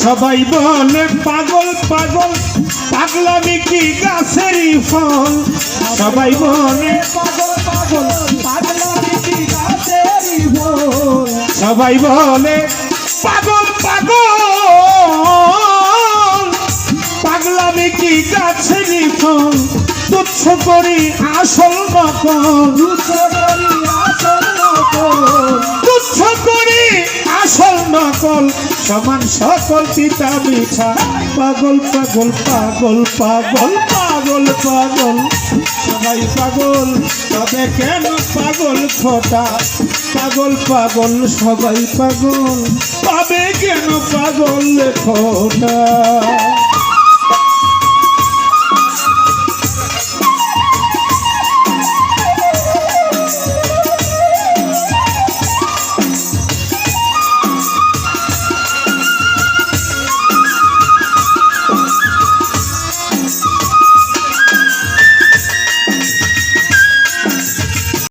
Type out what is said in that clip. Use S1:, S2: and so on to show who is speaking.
S1: সবাই বলে পাগল পাগল পাগলামি কি গাছেরই ফল সবাই বলে
S2: পাগল পাগল পাগলামি কি গাছেরই ফল
S1: সবাই বলে পাগল পাগল পাগলামি কি গাছেরই ফল তুচ্ছ করি আসল নকল
S2: তুচ্ছ করি আসল নকল
S1: তুচ্ছ করি আসল নকল সমান সকল পিতা মিঠা পাগল পাগল পাগল পাগল পাগল পাগল সবাই পাগল তবে কেন পাগল খোটা পাগল পাগল সবাই পাগল তবে কেন পাগল খোটা।